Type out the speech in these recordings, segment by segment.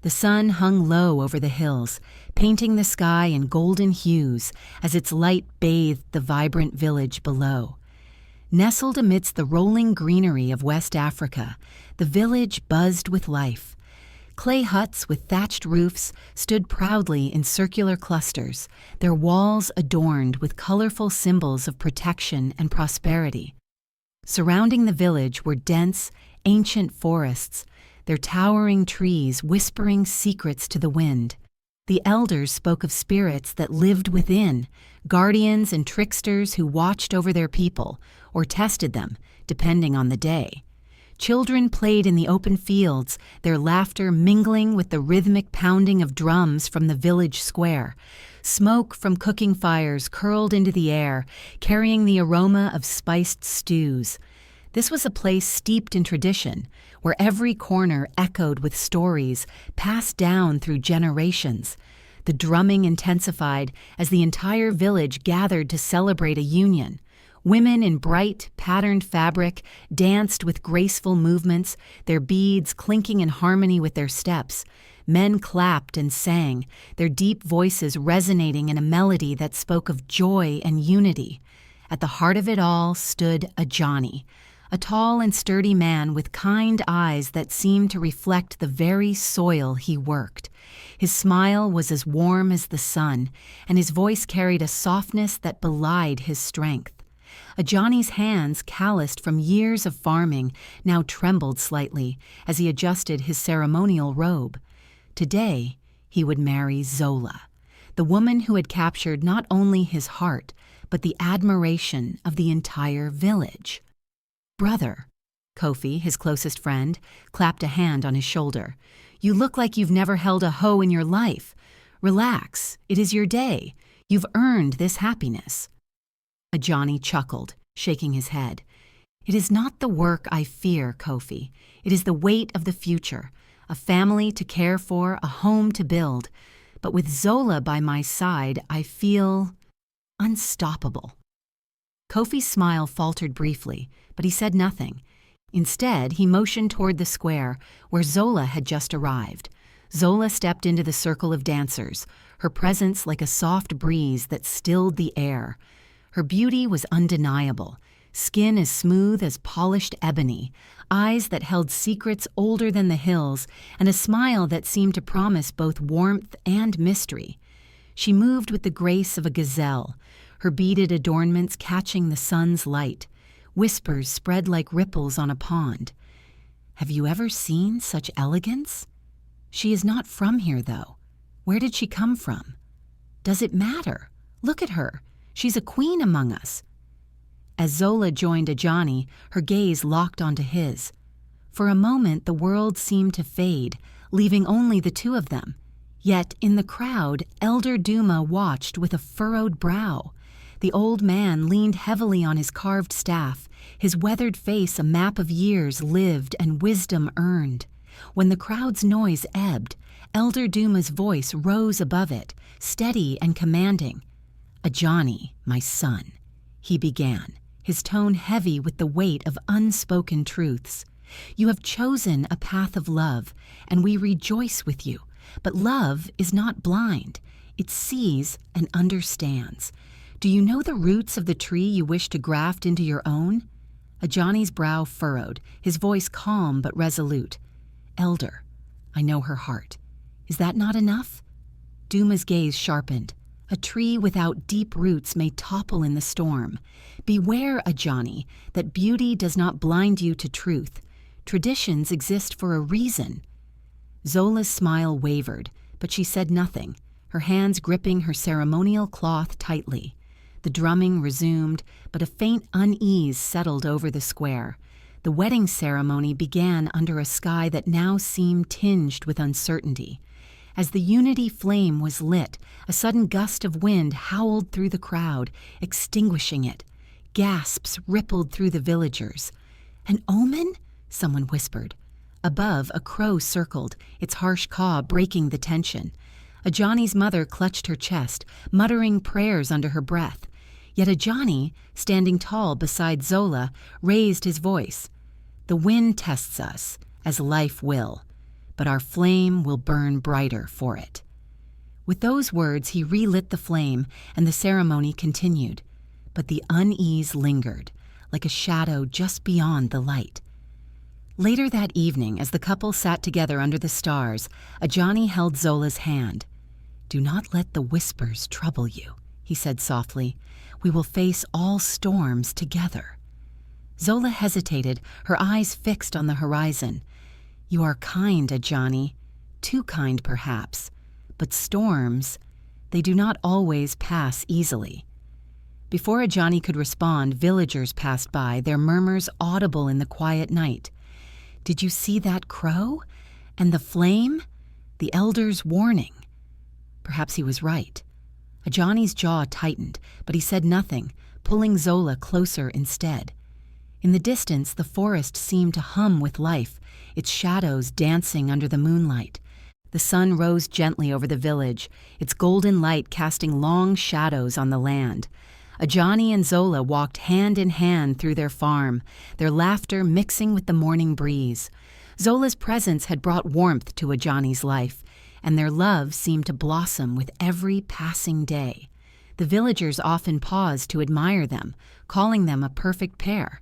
The sun hung low over the hills, painting the sky in golden hues as its light bathed the vibrant village below. Nestled amidst the rolling greenery of West Africa, the village buzzed with life. Clay huts with thatched roofs stood proudly in circular clusters, their walls adorned with colorful symbols of protection and prosperity. Surrounding the village were dense, ancient forests, their towering trees whispering secrets to the wind. The elders spoke of spirits that lived within, guardians and tricksters who watched over their people, or tested them, depending on the day. Children played in the open fields, their laughter mingling with the rhythmic pounding of drums from the village square. Smoke from cooking fires curled into the air, carrying the aroma of spiced stews. This was a place steeped in tradition, where every corner echoed with stories passed down through generations. The drumming intensified as the entire village gathered to celebrate a union. Women in bright, patterned fabric danced with graceful movements, their beads clinking in harmony with their steps. Men clapped and sang, their deep voices resonating in a melody that spoke of joy and unity. At the heart of it all stood Ajani, a tall and sturdy man with kind eyes that seemed to reflect the very soil he worked. His smile was as warm as the sun, and his voice carried a softness that belied his strength. Ajani's hands, calloused from years of farming, now trembled slightly as he adjusted his ceremonial robe. Today, he would marry Zola, the woman who had captured not only his heart, but the admiration of the entire village. "Brother," Kofi, his closest friend, clapped a hand on his shoulder. "You look like you've never held a hoe in your life. Relax, it is your day. You've earned this happiness." Ajani chuckled, shaking his head. "It is not the work I fear, Kofi. It is the weight of the future, a family to care for, a home to build. But with Zola by my side, I feel unstoppable." Kofi's smile faltered briefly, but he said nothing. Instead, he motioned toward the square, where Zola had just arrived. Zola stepped into the circle of dancers, her presence like a soft breeze that stilled the air. Her beauty was undeniable, skin as smooth as polished ebony, eyes that held secrets older than the hills, and a smile that seemed to promise both warmth and mystery. She moved with the grace of a gazelle, her beaded adornments catching the sun's light. Whispers spread like ripples on a pond. "Have you ever seen such elegance? She is not from here, though. Where did she come from? Does it matter? Look at her. She's a queen among us." As Zola joined Ajani, her gaze locked onto his. For a moment, the world seemed to fade, leaving only the two of them. Yet, in the crowd, Elder Duma watched with a furrowed brow. The old man leaned heavily on his carved staff, his weathered face a map of years lived and wisdom earned. When the crowd's noise ebbed, Elder Duma's voice rose above it, steady and commanding. "Ajani, my son," he began, his tone heavy with the weight of unspoken truths. "You have chosen a path of love, and we rejoice with you. But love is not blind. It sees and understands. Do you know the roots of the tree you wish to graft into your own?" Ajani's brow furrowed, his voice calm but resolute. "Elder, I know her heart. Is that not enough?" Duma's gaze sharpened. "A tree without deep roots may topple in the storm. Beware, Ajani, that beauty does not blind you to truth. Traditions exist for a reason." Zola's smile wavered, but she said nothing, her hands gripping her ceremonial cloth tightly. The drumming resumed, but a faint unease settled over the square. The wedding ceremony began under a sky that now seemed tinged with uncertainty. As the unity flame was lit, a sudden gust of wind howled through the crowd, extinguishing it. Gasps rippled through the villagers. "An omen?" someone whispered. Above, a crow circled, its harsh caw breaking the tension. Ajani's mother clutched her chest, muttering prayers under her breath. Yet Ajani, standing tall beside Zola, raised his voice. "The wind tests us, as life will. but our flame will burn brighter for it." With those words, he relit the flame, and the ceremony continued. But the unease lingered, like a shadow just beyond the light. Later that evening, as the couple sat together under the stars, Ajani held Zola's hand. "Do not let the whispers trouble you," he said softly. "We will face all storms together." Zola hesitated, her eyes fixed on the horizon. "You are kind, Ajani. Too kind, perhaps. But storms, they do not always pass easily." Before Ajani could respond, villagers passed by, their murmurs audible in the quiet night. "Did you see that crow? And the flame? The elder's warning." Perhaps he was right. Ajani's jaw tightened, but he said nothing, pulling Zola closer instead. In the distance, the forest seemed to hum with life, its shadows dancing under the moonlight. The sun rose gently over the village, its golden light casting long shadows on the land. Ajani and Zola walked hand in hand through their farm, their laughter mixing with the morning breeze. Zola's presence had brought warmth to Ajani's life, and their love seemed to blossom with every passing day. The villagers often paused to admire them, calling them a perfect pair.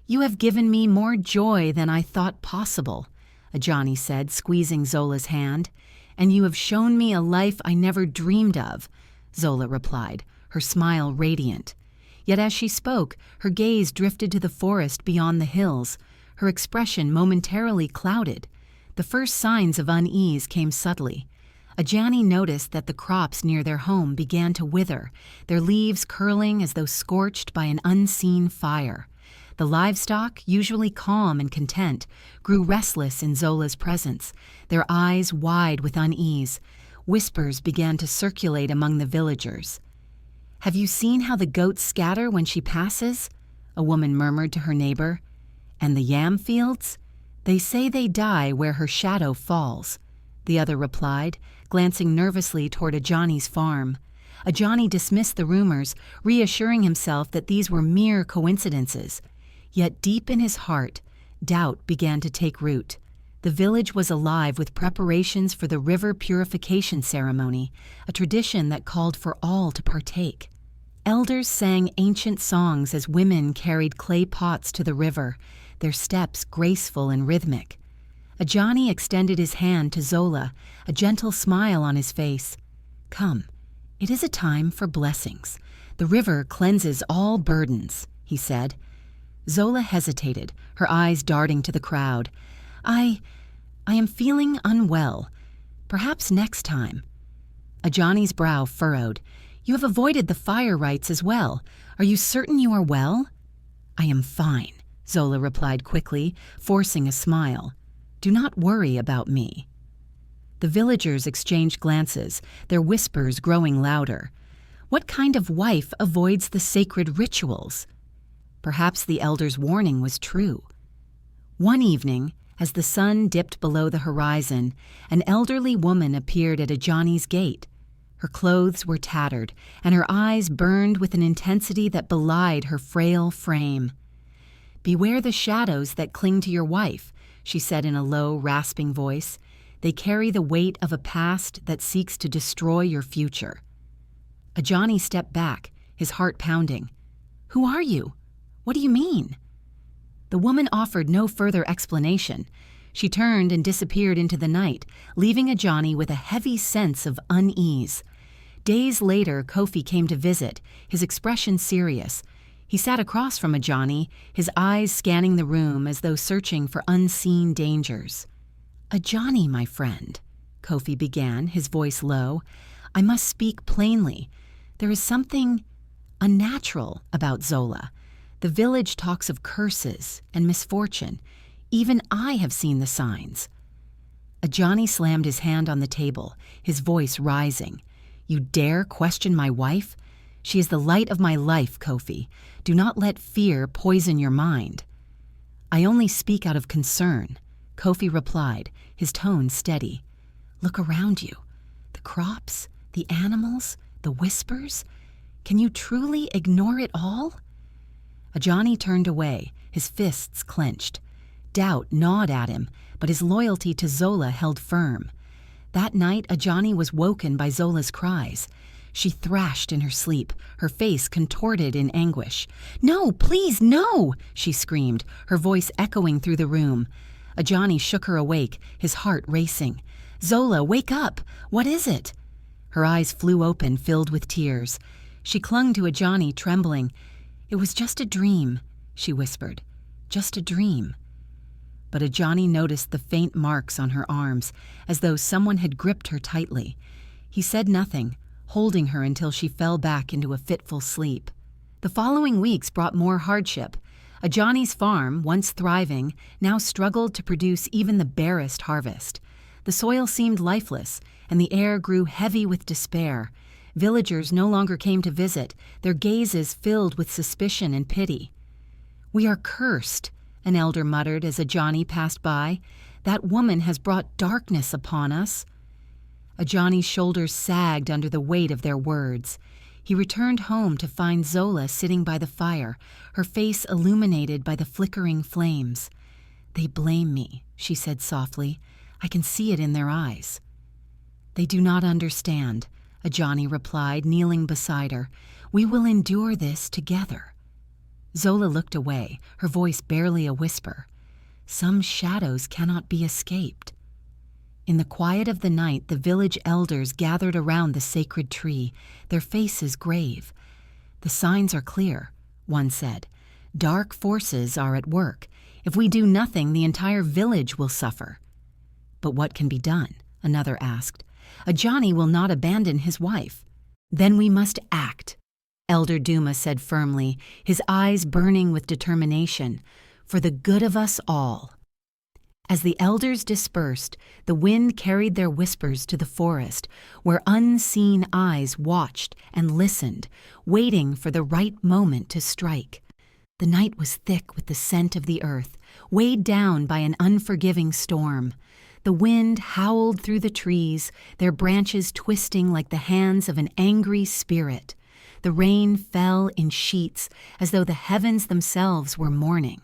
"You have given me more joy than I thought possible," Ajani said, squeezing Zola's hand. "And you have shown me a life I never dreamed of," Zola replied, her smile radiant. Yet as she spoke, her gaze drifted to the forest beyond the hills, her expression momentarily clouded. The first signs of unease came subtly. Ajani noticed that the crops near their home began to wither, their leaves curling as though scorched by an unseen fire. The livestock, usually calm and content, grew restless in Zola's presence, their eyes wide with unease. Whispers began to circulate among the villagers. "Have you seen how the goats scatter when she passes?" a woman murmured to her neighbor. "And the yam fields? They say they die where her shadow falls," the other replied, glancing nervously toward Ajani's farm. Ajani dismissed the rumors, reassuring himself that these were mere coincidences. Yet deep in his heart, doubt began to take root. The village was alive with preparations for the river purification ceremony, a tradition that called for all to partake. Elders sang ancient songs as women carried clay pots to the river, their steps graceful and rhythmic. Ajani extended his hand to Zola, a gentle smile on his face. "Come, it is a time for blessings. The river cleanses all burdens," he said. Zola hesitated, her eyes darting to the crowd. I am feeling unwell. Perhaps next time." Ajani's brow furrowed. "You have avoided the fire rites as well. Are you certain you are well?" "I am fine," Zola replied quickly, forcing a smile. "Do not worry about me." The villagers exchanged glances, their whispers growing louder. What kind of wife avoids the sacred rituals? Perhaps the elder's warning was true. One evening, as the sun dipped below the horizon, an elderly woman appeared at Ajani's gate. Her clothes were tattered, and her eyes burned with an intensity that belied her frail frame. "Beware the shadows that cling to your wife," she said in a low, rasping voice. "They carry the weight of a past that seeks to destroy your future." Ajani stepped back, his heart pounding. "Who are you? What do you mean?" The woman offered no further explanation. She turned and disappeared into the night, leaving Ajani with a heavy sense of unease. Days later, Kofi came to visit, his expression serious. He sat across from Ajani, his eyes scanning the room as though searching for unseen dangers. "Ajani, my friend," Kofi began, his voice low, "I must speak plainly. There is something unnatural about Zola. The village talks of curses and misfortune. Even I have seen the signs." Ajani slammed his hand on the table, his voice rising. "You dare question my wife? She is the light of my life, Kofi. Do not let fear poison your mind." "I only speak out of concern," Kofi replied, his tone steady. "Look around you. The crops, the animals, the whispers. Can you truly ignore it all?" Ajani turned away, his fists clenched. Doubt gnawed at him, but his loyalty to Zola held firm. That night, Ajani was woken by Zola's cries. She thrashed in her sleep, her face contorted in anguish. "No, please, no!" she screamed, her voice echoing through the room. Ajani shook her awake, his heart racing. "Zola, wake up! What is it?" Her eyes flew open, filled with tears. She clung to Ajani, trembling. "It was just a dream," she whispered. "Just a dream." But Ajani noticed the faint marks on her arms, as though someone had gripped her tightly. He said nothing, holding her until she fell back into a fitful sleep. The following weeks brought more hardship. Ajani's farm, once thriving, now struggled to produce even the barest harvest. The soil seemed lifeless, and the air grew heavy with despair. Villagers no longer came to visit, their gazes filled with suspicion and pity. "We are cursed," an elder muttered as Ajani passed by. "That woman has brought darkness upon us." Ajani's shoulders sagged under the weight of their words. He returned home to find Zola sitting by the fire, her face illuminated by the flickering flames. "They blame me," she said softly. "I can see it in their eyes." "They do not understand," Ajani replied, kneeling beside her. "We will endure this together." Zola looked away, her voice barely a whisper. "Some shadows cannot be escaped." In the quiet of the night, the village elders gathered around the sacred tree, their faces grave. "The signs are clear," one said. "Dark forces are at work. If we do nothing, the entire village will suffer." "But what can be done?" another asked. "Ajani will not abandon his wife." "Then we must act," Elder Duma said firmly, his eyes burning with determination, "for the good of us all." As the elders dispersed, the wind carried their whispers to the forest, where unseen eyes watched and listened, waiting for the right moment to strike. The night was thick with the scent of the earth, weighed down by an unforgiving storm. The wind howled through the trees, their branches twisting like the hands of an angry spirit. The rain fell in sheets, as though the heavens themselves were mourning.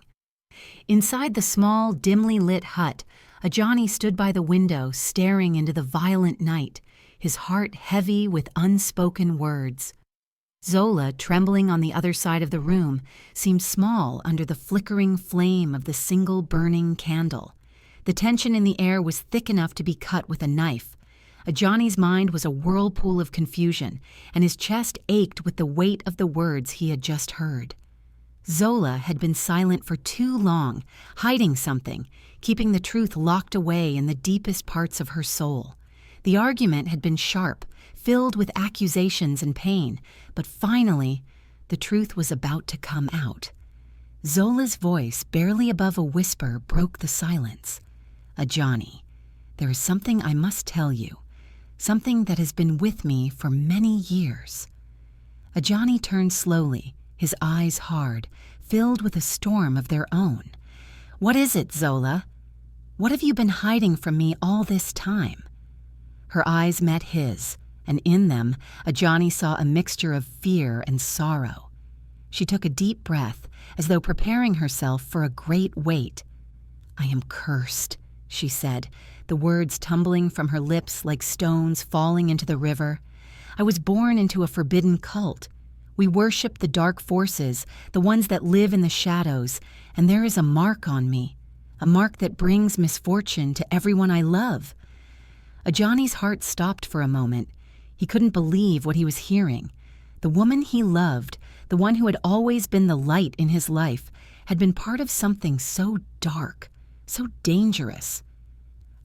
Inside the small, dimly lit hut, Ajani stood by the window, staring into the violent night, his heart heavy with unspoken words. Zola, trembling on the other side of the room, seemed small under the flickering flame of the single burning candle. The tension in the air was thick enough to be cut with a knife. Ajani's mind was a whirlpool of confusion, and his chest ached with the weight of the words he had just heard. Zola had been silent for too long, hiding something, keeping the truth locked away in the deepest parts of her soul. The argument had been sharp, filled with accusations and pain, but finally, the truth was about to come out. Zola's voice, barely above a whisper, broke the silence. "Ajani, there is something I must tell you, something that has been with me for many years." Ajani turned slowly, his eyes hard, filled with a storm of their own. "What is it, Zola? What have you been hiding from me all this time?" Her eyes met his, and in them, Ajani saw a mixture of fear and sorrow. She took a deep breath, as though preparing herself for a great weight. "I am cursed," she said, the words tumbling from her lips like stones falling into the river. "I was born into a forbidden cult. We worship the dark forces, the ones that live in the shadows, and there is a mark on me, a mark that brings misfortune to everyone I love." Ajani's heart stopped for a moment. He couldn't believe what he was hearing. The woman he loved, the one who had always been the light in his life, had been part of something so dark, so dangerous.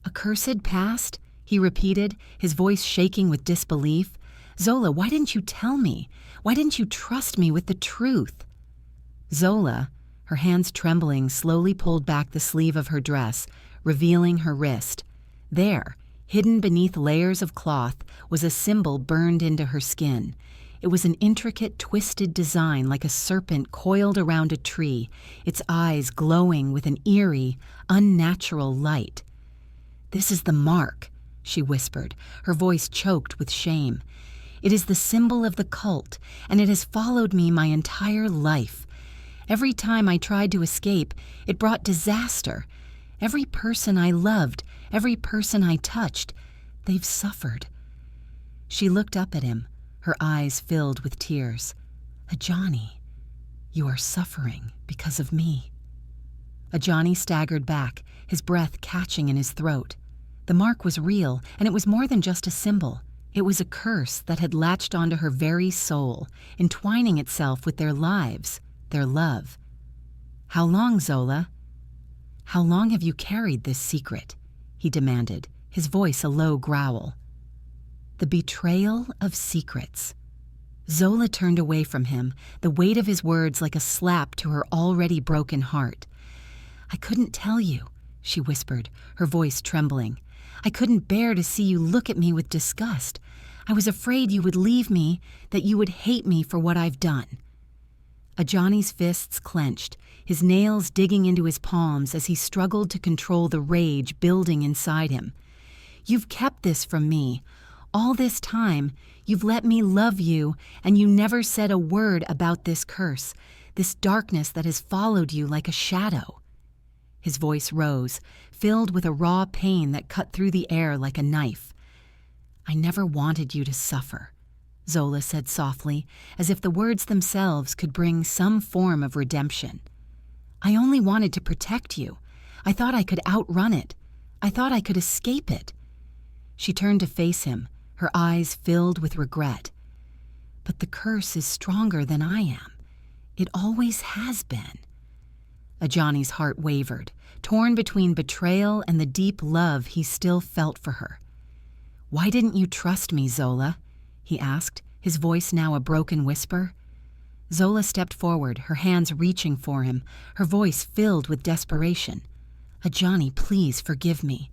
"A cursed past?" he repeated, his voice shaking with disbelief. "Zola, why didn't you tell me? Why didn't you trust me with the truth?" Zola, her hands trembling, slowly pulled back the sleeve of her dress, revealing her wrist. There, hidden beneath layers of cloth, was a symbol burned into her skin. It was an intricate, twisted design like a serpent coiled around a tree, its eyes glowing with an eerie, unnatural light. "This is the mark," she whispered, her voice choked with shame. "It is the symbol of the cult, and it has followed me my entire life. Every time I tried to escape, it brought disaster. Every person I loved, every person I touched, they've suffered." She looked up at him, her eyes filled with tears. "Ajani, you are suffering because of me." Ajani staggered back, his breath catching in his throat. The mark was real, and it was more than just a symbol. It was a curse that had latched onto her very soul, entwining itself with their lives, their love. "How long, Zola? How long have you carried this secret?" he demanded, his voice a low growl. The betrayal of secrets. Zola turned away from him, the weight of his words like a slap to her already broken heart. "I couldn't tell you," she whispered, her voice trembling. "I couldn't bear to see you look at me with disgust. I was afraid you would leave me, that you would hate me for what I've done." Ajani's fists clenched, his nails digging into his palms as he struggled to control the rage building inside him. "You've kept this from me. All this time, you've let me love you, and you never said a word about this curse, this darkness that has followed you like a shadow." His voice rose, filled with a raw pain that cut through the air like a knife. "I never wanted you to suffer," Zola said softly, as if the words themselves could bring some form of redemption. "I only wanted to protect you. I thought I could outrun it. I thought I could escape it." She turned to face him, her eyes filled with regret. "But the curse is stronger than I am. It always has been." Ajani's heart wavered, torn between betrayal and the deep love he still felt for her. "Why didn't you trust me, Zola?" he asked, his voice now a broken whisper. Zola stepped forward, her hands reaching for him, her voice filled with desperation. "Ajani, please forgive me.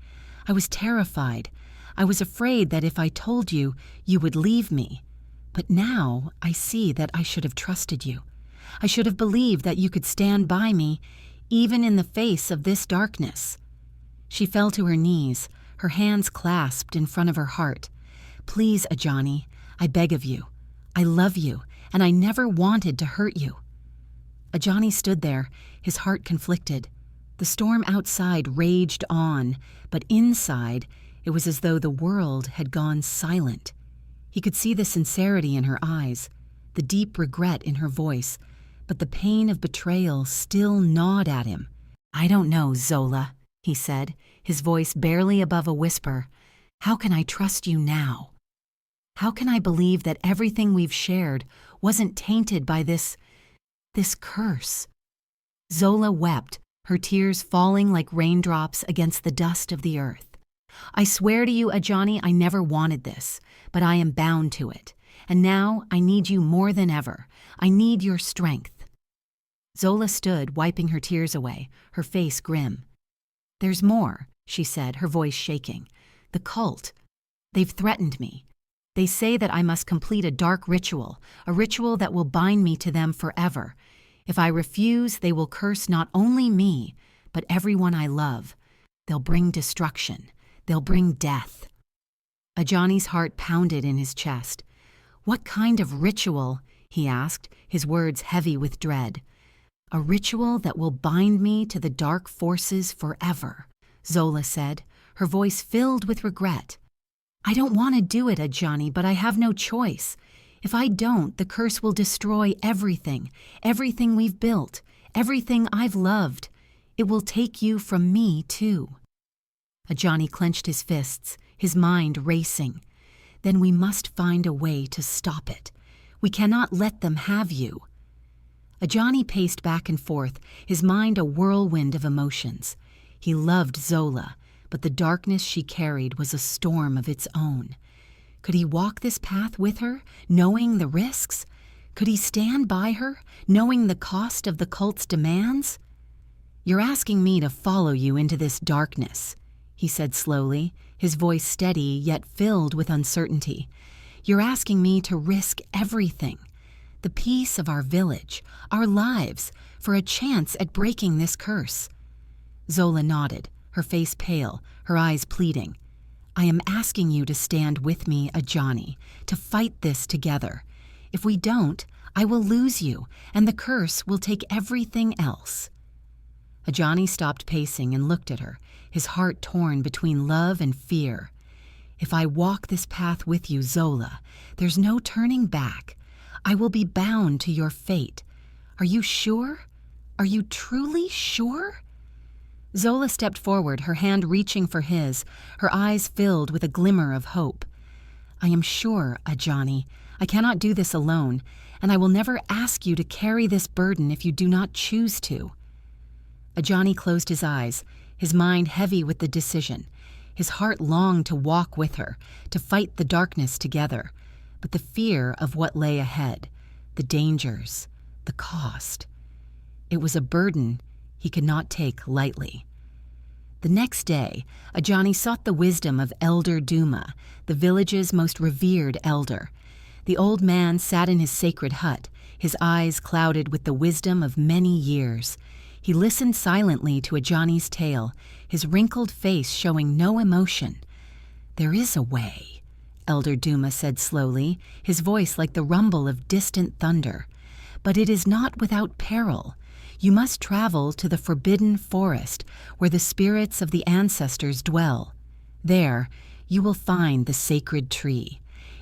I was terrified. I was afraid that if I told you, you would leave me. But now I see that I should have trusted you. I should have believed that you could stand by me, even in the face of this darkness." She fell to her knees, her hands clasped in front of her heart. "Please, Ajani, I beg of you. I love you, and I never wanted to hurt you." Ajani stood there, his heart conflicted. The storm outside raged on, but inside, it was as though the world had gone silent. He could see the sincerity in her eyes, the deep regret in her voice, but the pain of betrayal still gnawed at him. "I don't know, Zola," he said, his voice barely above a whisper. "How can I trust you now? How can I believe that everything we've shared wasn't tainted by this curse?" Zola wept, her tears falling like raindrops against the dust of the earth. "I swear to you, Ajani, I never wanted this, but I am bound to it. And now I need you more than ever. I need your strength." Zola stood, wiping her tears away, her face grim. "There's more," she said, her voice shaking. "The cult. They've threatened me. They say that I must complete a dark ritual, a ritual that will bind me to them forever. If I refuse, they will curse not only me, but everyone I love. They'll bring destruction. They'll bring death." Ajani's heart pounded in his chest. "What kind of ritual?" he asked, his words heavy with dread. "A ritual that will bind me to the dark forces forever," Zola said, her voice filled with regret. "I don't want to do it, Ajani, but I have no choice. If I don't, the curse will destroy everything, everything we've built, everything I've loved. It will take you from me, too." Ajani clenched his fists, his mind racing. "Then we must find a way to stop it. We cannot let them have you." Ajani paced back and forth, his mind a whirlwind of emotions. He loved Zola, but the darkness she carried was a storm of its own. Could he walk this path with her, knowing the risks? Could he stand by her, knowing the cost of the cult's demands? "You're asking me to follow you into this darkness," he said slowly, his voice steady yet filled with uncertainty. "You're asking me to risk everything. The peace of our village, our lives, for a chance at breaking this curse." Zola nodded, her face pale, her eyes pleading. "I am asking you to stand with me, Ajani, to fight this together. If we don't, I will lose you, and the curse will take everything else." Ajani stopped pacing and looked at her, his heart torn between love and fear. "If I walk this path with you, Zola, there's no turning back. I will be bound to your fate. Are you sure? Are you truly sure?" Zola stepped forward, her hand reaching for his, her eyes filled with a glimmer of hope. "I am sure, Ajani. I cannot do this alone, and I will never ask you to carry this burden if you do not choose to." Ajani closed his eyes, his mind heavy with the decision. His heart longed to walk with her, to fight the darkness together, but the fear of what lay ahead, the dangers, the cost. It was a burden he could not take lightly. The next day, Ajani sought the wisdom of Elder Duma, the village's most revered elder. The old man sat in his sacred hut, his eyes clouded with the wisdom of many years. He listened silently to Ajani's tale, his wrinkled face showing no emotion. "There is a way," Elder Duma said slowly, his voice like the rumble of distant thunder. "But it is not without peril. You must travel to the forbidden forest where the spirits of the ancestors dwell. There, you will find the sacred tree.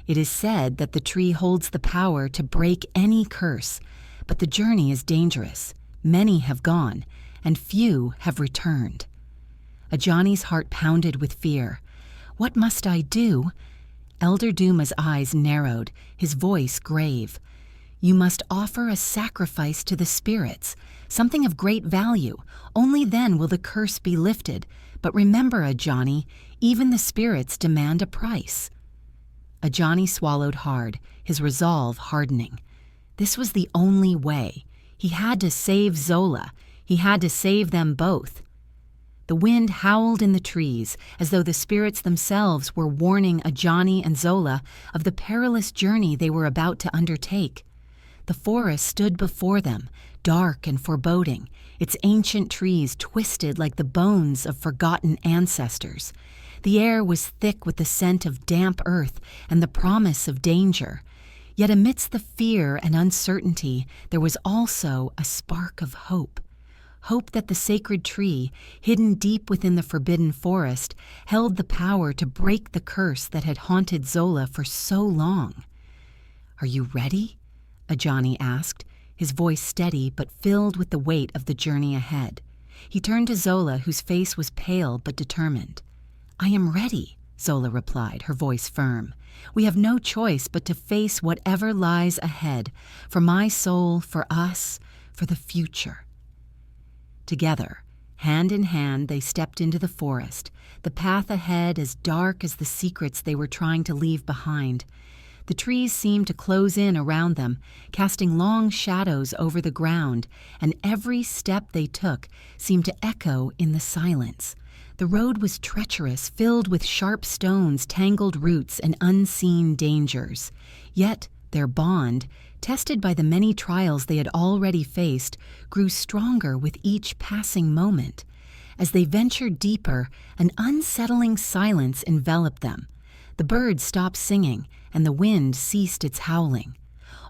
It is said that the tree holds the power to break any curse, but the journey is dangerous. Many have gone, and few have returned." Ajani's heart pounded with fear. "What must I do?" Elder Duma's eyes narrowed, his voice grave. "You must offer a sacrifice to the spirits, something of great value. Only then will the curse be lifted. But remember, Ajani, even the spirits demand a price." Ajani swallowed hard, his resolve hardening. This was the only way. He had to save Zola. He had to save them both. The wind howled in the trees, as though the spirits themselves were warning Ajani and Zola of the perilous journey they were about to undertake. The forest stood before them, dark and foreboding, its ancient trees twisted like the bones of forgotten ancestors. The air was thick with the scent of damp earth and the promise of danger. Yet amidst the fear and uncertainty, there was also a spark of hope. Hope that the sacred tree, hidden deep within the forbidden forest, held the power to break the curse that had haunted Zola for so long. "Are you ready?" Ajani asked, his voice steady but filled with the weight of the journey ahead. He turned to Zola, whose face was pale but determined. "I am ready," Zola replied, her voice firm. "We have no choice but to face whatever lies ahead, for my soul, for us, for the future." Together, hand in hand, they stepped into the forest, the path ahead as dark as the secrets they were trying to leave behind. The trees seemed to close in around them, casting long shadows over the ground, and every step they took seemed to echo in the silence. The road was treacherous, filled with sharp stones, tangled roots, and unseen dangers. Yet their bond, tested by the many trials they had already faced, grew stronger with each passing moment. As they ventured deeper, an unsettling silence enveloped them. The birds stopped singing, and the wind ceased its howling.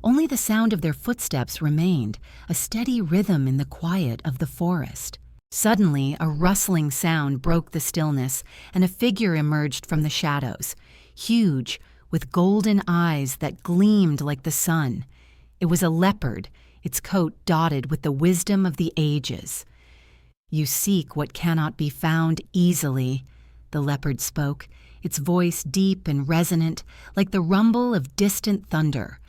Only the sound of their footsteps remained, a steady rhythm in the quiet of the forest. Suddenly, a rustling sound broke the stillness, and a figure emerged from the shadows, huge, with golden eyes that gleamed like the sun. It was a leopard, its coat dotted with the wisdom of the ages. "You seek what cannot be found easily," the leopard spoke, its voice deep and resonant, like the rumble of distant thunder.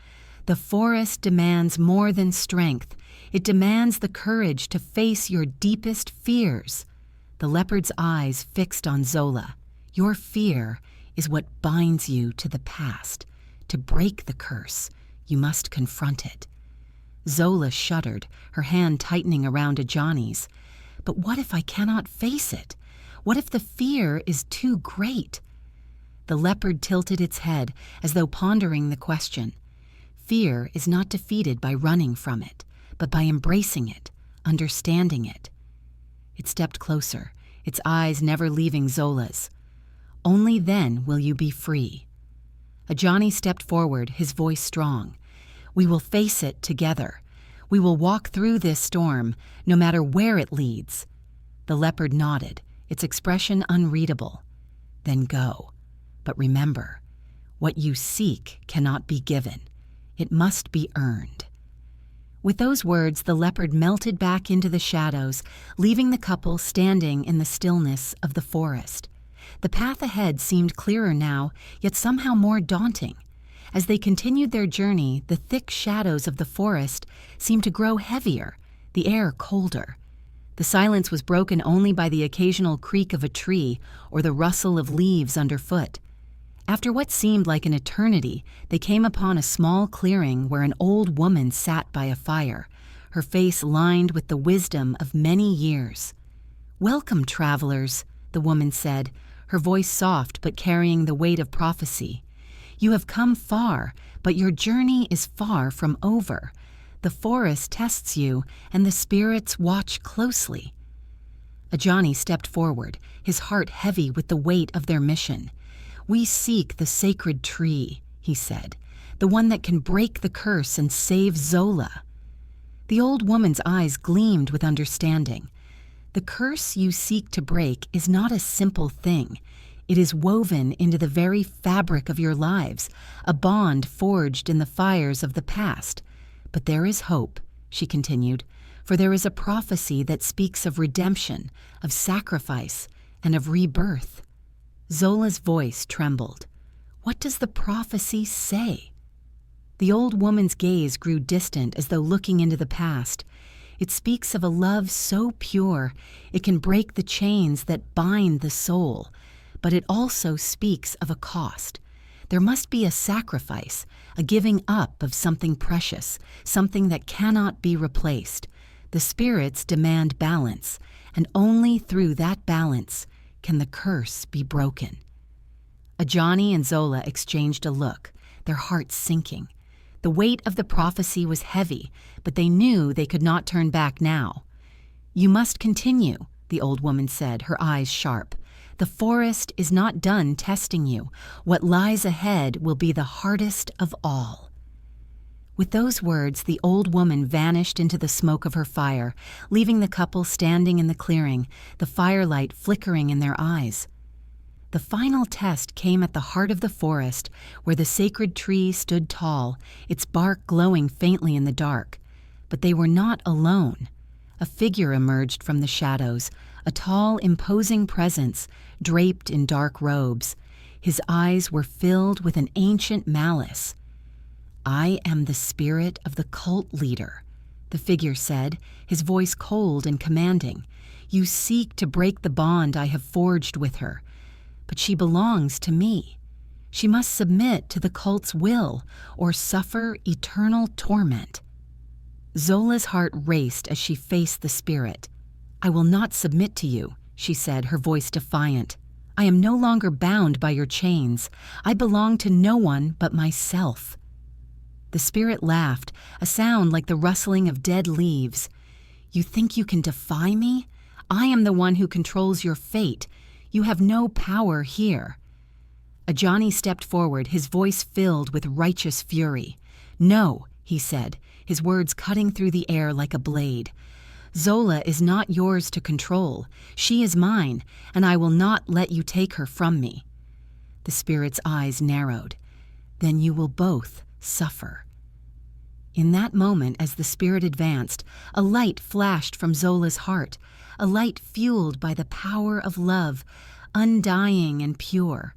"The forest demands more than strength. It demands the courage to face your deepest fears." The leopard's eyes fixed on Zola. "Your fear is what binds you to the past. To break the curse, you must confront it." Zola shuddered, her hand tightening around Ajani's. "But what if I cannot face it? What if the fear is too great?" The leopard tilted its head as though pondering the question. Fear is not defeated by running from it, but by embracing it, understanding it. It stepped closer, its eyes never leaving Zola's. "Only then will you be free." Ajani stepped forward, his voice strong. We will face it together. We will walk through this storm, no matter where it leads." The leopard nodded, its expression unreadable. "Then go. But remember, what you seek cannot be given. It must be earned." With those words, the leopard melted back into the shadows, leaving the couple standing in the stillness of the forest. The path ahead seemed clearer now, yet somehow more daunting. As they continued their journey, the thick shadows of the forest seemed to grow heavier, the air colder. The silence was broken only by the occasional creak of a tree or the rustle of leaves underfoot. After what seemed like an eternity, they came upon a small clearing where an old woman sat by a fire, her face lined with the wisdom of many years. "Welcome, travelers," the woman said, her voice soft but carrying the weight of prophecy. "You have come far, but your journey is far from over. The forest tests you, and the spirits watch closely." Ajani stepped forward, his heart heavy with the weight of their mission. "We seek the sacred tree," he said, "the one that can break the curse and save Zola." The old woman's eyes gleamed with understanding. "The curse you seek to break is not a simple thing. It is woven into the very fabric of your lives, a bond forged in the fires of the past. But there is hope," she continued, "for there is a prophecy that speaks of redemption, of sacrifice, and of rebirth." Zola's voice trembled. "What does the prophecy say?" The old woman's gaze grew distant as though looking into the past. "It speaks of a love so pure it can break the chains that bind the soul, but it also speaks of a cost. There must be a sacrifice, a giving up of something precious, something that cannot be replaced. The spirits demand balance, and only through that balance can the curse be broken." Ajani and Zola exchanged a look, their hearts sinking. The weight of the prophecy was heavy, but they knew they could not turn back now. "You must continue," the old woman said, her eyes sharp. "The forest is not done testing you. What lies ahead will be the hardest of all." With those words, the old woman vanished into the smoke of her fire, leaving the couple standing in the clearing, the firelight flickering in their eyes. The final test came at the heart of the forest, where the sacred tree stood tall, its bark glowing faintly in the dark. But they were not alone. A figure emerged from the shadows, a tall, imposing presence, draped in dark robes. His eyes were filled with an ancient malice. "I am the spirit of the cult leader," the figure said, his voice cold and commanding. "You seek to break the bond I have forged with her, but she belongs to me. She must submit to the cult's will or suffer eternal torment." Zola's heart raced as she faced the spirit. "I will not submit to you," she said, her voice defiant. "I am no longer bound by your chains. I belong to no one but myself." The spirit laughed, a sound like the rustling of dead leaves. "You think you can defy me? I am the one who controls your fate. You have no power here." Ajani stepped forward, his voice filled with righteous fury. "No," he said, his words cutting through the air like a blade. "Zola is not yours to control. She is mine, and I will not let you take her from me." The spirit's eyes narrowed. "Then you will both suffer." In that moment, as the spirit advanced, a light flashed from Zola's heart, a light fueled by the power of love, undying and pure.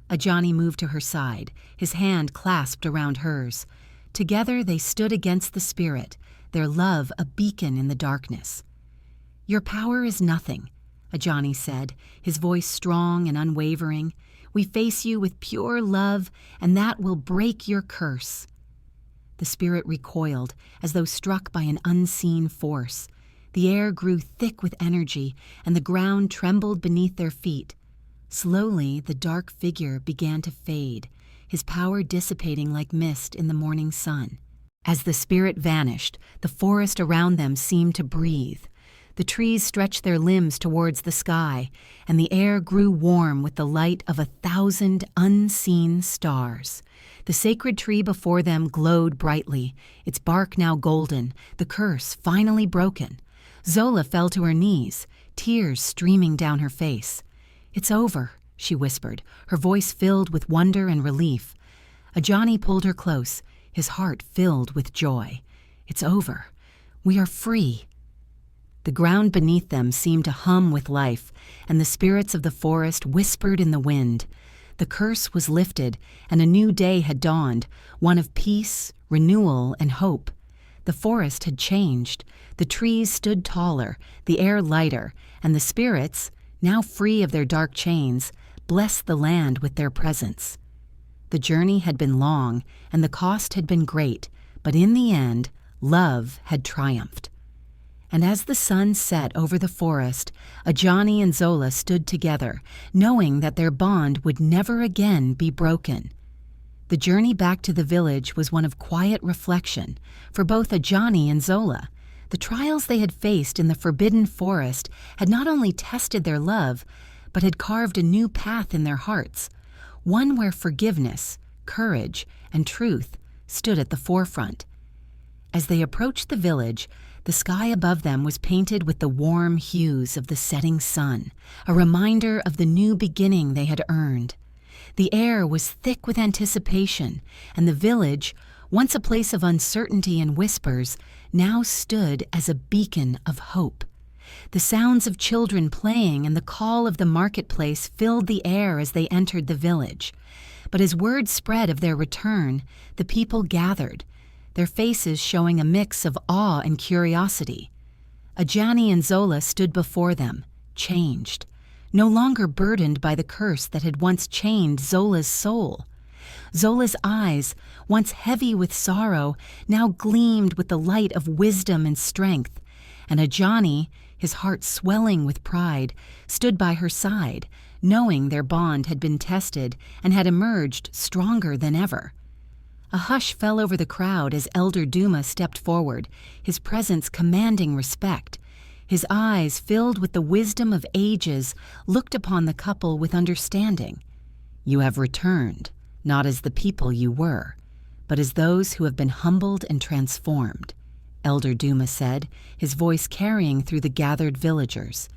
Ajani moved to her side, his hand clasped around hers. Together they stood against the spirit, their love a beacon in the darkness. "Your power is nothing," Ajani said, his voice strong and unwavering. "We face you with pure love, and that will break your curse." The spirit recoiled, as though struck by an unseen force. The air grew thick with energy, and the ground trembled beneath their feet. Slowly, the dark figure began to fade, his power dissipating like mist in the morning sun. As the spirit vanished, the forest around them seemed to breathe. The trees stretched their limbs towards the sky, and the air grew warm with the light of 1,000 unseen stars. The sacred tree before them glowed brightly, its bark now golden, the curse finally broken. Zola fell to her knees, tears streaming down her face. "It's over," she whispered, her voice filled with wonder and relief. Ajani pulled her close, his heart filled with joy. "It's over. We are free." The ground beneath them seemed to hum with life, and the spirits of the forest whispered in the wind. The curse was lifted, and a new day had dawned, one of peace, renewal, and hope. The forest had changed. The trees stood taller, the air lighter, and the spirits, now free of their dark chains, blessed the land with their presence. The journey had been long, and the cost had been great, but in the end, love had triumphed. And as the sun set over the forest, Ajani and Zola stood together, knowing that their bond would never again be broken. The journey back to the village was one of quiet reflection for both Ajani and Zola. The trials they had faced in the forbidden forest had not only tested their love, but had carved a new path in their hearts, one where forgiveness, courage, and truth stood at the forefront. As they approached the village, the sky above them was painted with the warm hues of the setting sun, a reminder of the new beginning they had earned. The air was thick with anticipation, and the village, once a place of uncertainty and whispers, now stood as a beacon of hope. The sounds of children playing and the call of the marketplace filled the air as they entered the village. But as word spread of their return, the people gathered, their faces showing a mix of awe and curiosity. Ajani and Zola stood before them, changed, no longer burdened by the curse that had once chained Zola's soul. Zola's eyes, once heavy with sorrow, now gleamed with the light of wisdom and strength, and Ajani, his heart swelling with pride, stood by her side, knowing their bond had been tested and had emerged stronger than ever. A hush fell over the crowd as Elder Duma stepped forward, his presence commanding respect. His eyes, filled with the wisdom of ages, looked upon the couple with understanding. "You have returned, not as the people you were, but as those who have been humbled and transformed," Elder Duma said, his voice carrying through the gathered villagers.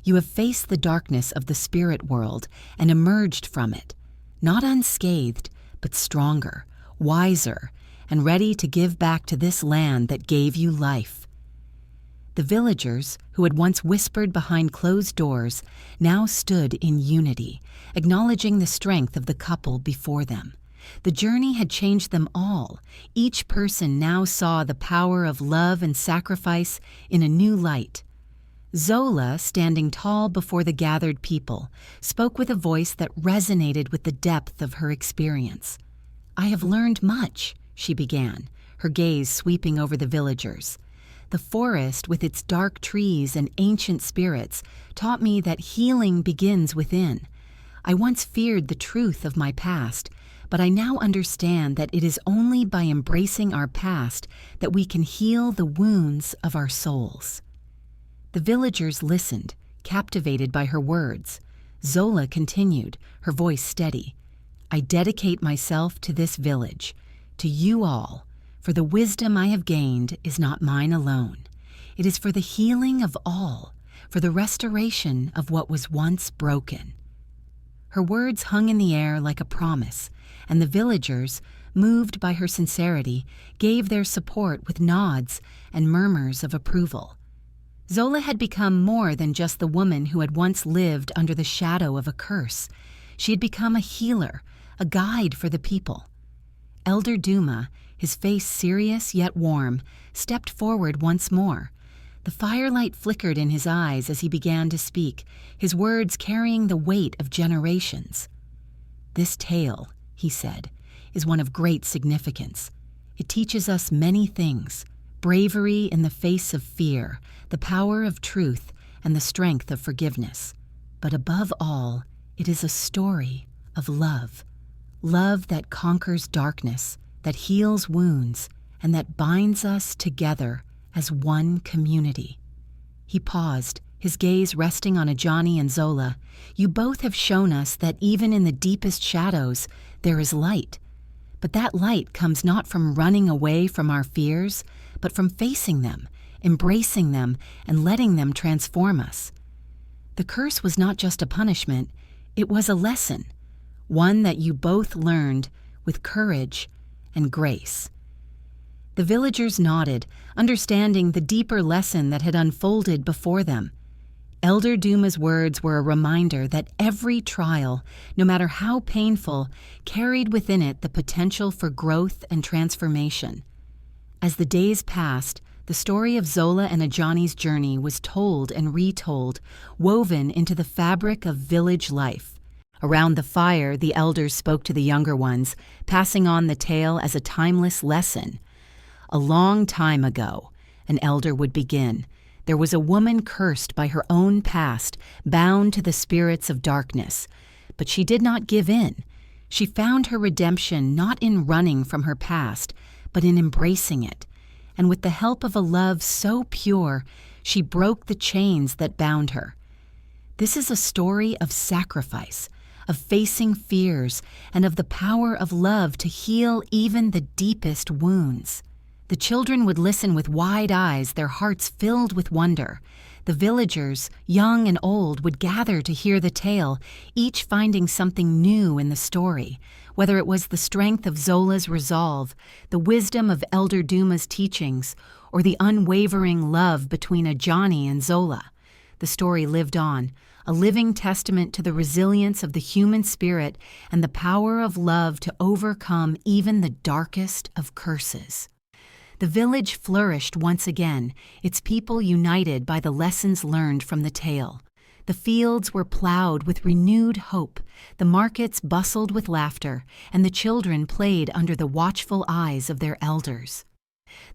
"You have faced the darkness of the spirit world and emerged from it, not unscathed, but stronger, wiser, and ready to give back to this land that gave you life." The villagers, who had once whispered behind closed doors, now stood in unity, acknowledging the strength of the couple before them. The journey had changed them all. Each person now saw the power of love and sacrifice in a new light. Zola, standing tall before the gathered people, spoke with a voice that resonated with the depth of her experience. "I have learned much," she began, her gaze sweeping over the villagers. "The forest, with its dark trees and ancient spirits, taught me that healing begins within. I once feared the truth of my past, but I now understand that it is only by embracing our past that we can heal the wounds of our souls." The villagers listened, captivated by her words. Zola continued, her voice steady. "I dedicate myself to this village, to you all, for the wisdom I have gained is not mine alone. It is for the healing of all, for the restoration of what was once broken." Her words hung in the air like a promise, and the villagers, moved by her sincerity, gave their support with nods and murmurs of approval. Zola had become more than just the woman who had once lived under the shadow of a curse. She had become a healer, a guide for the people. Elder Duma, his face serious yet warm, stepped forward once more. The firelight flickered in his eyes as he began to speak, his words carrying the weight of generations. "This tale," he said, "is one of great significance. It teaches us many things: bravery in the face of fear, the power of truth, and the strength of forgiveness. But above all, it is a story of love. Love that conquers darkness, that heals wounds, and that binds us together as one community." He paused, his gaze resting on Ajani and Zola. "You both have shown us that even in the deepest shadows, there is light. But that light comes not from running away from our fears, but from facing them, embracing them, and letting them transform us." The curse was not just a punishment, it was a lesson, one that you both learned with courage and grace. The villagers nodded, understanding the deeper lesson that had unfolded before them. Elder Duma's words were a reminder that every trial, no matter how painful, carried within it the potential for growth and transformation. As the days passed, the story of Zola and Ajani's journey was told and retold, woven into the fabric of village life. Around the fire, the elders spoke to the younger ones, passing on the tale as a timeless lesson. "A long time ago," an elder would begin, "there was a woman cursed by her own past, bound to the spirits of darkness. But she did not give in. She found her redemption not in running from her past, but in embracing it. And with the help of a love so pure, she broke the chains that bound her." This is a story of sacrifice, of facing fears, and of the power of love to heal even the deepest wounds. The children would listen with wide eyes, their hearts filled with wonder. The villagers, young and old, would gather to hear the tale, each finding something new in the story, whether it was the strength of Zola's resolve, the wisdom of Elder Duma's teachings, or the unwavering love between Ajani and Zola. The story lived on, a living testament to the resilience of the human spirit and the power of love to overcome even the darkest of curses. The village flourished once again, its people united by the lessons learned from the tale. The fields were plowed with renewed hope, the markets bustled with laughter, and the children played under the watchful eyes of their elders.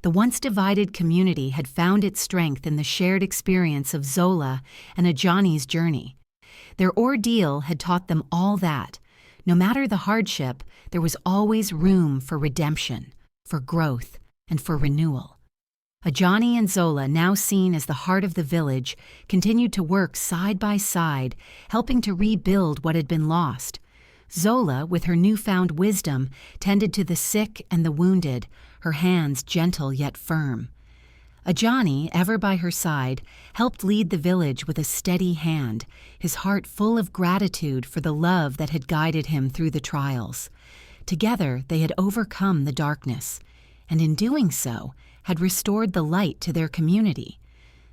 The once divided community had found its strength in the shared experience of Zola and Ajani's journey. Their ordeal had taught them all that, no matter the hardship, there was always room for redemption, for growth, and for renewal. Ajani and Zola, now seen as the heart of the village, continued to work side by side, helping to rebuild what had been lost. Zola, with her newfound wisdom, tended to the sick and the wounded, her hands gentle yet firm. Ajani, ever by her side, helped lead the village with a steady hand, his heart full of gratitude for the love that had guided him through the trials. Together they had overcome the darkness, and in doing so, had restored the light to their community.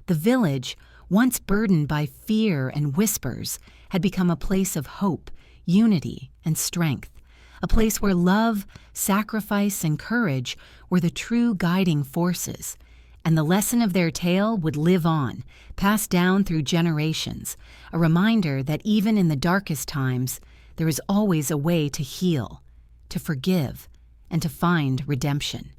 The village, once burdened by fear and whispers, had become a place of hope, unity, and strength, a place where love, sacrifice, and courage were the true guiding forces, and the lesson of their tale would live on, passed down through generations, a reminder that even in the darkest times, there is always a way to heal, to forgive, and to find redemption.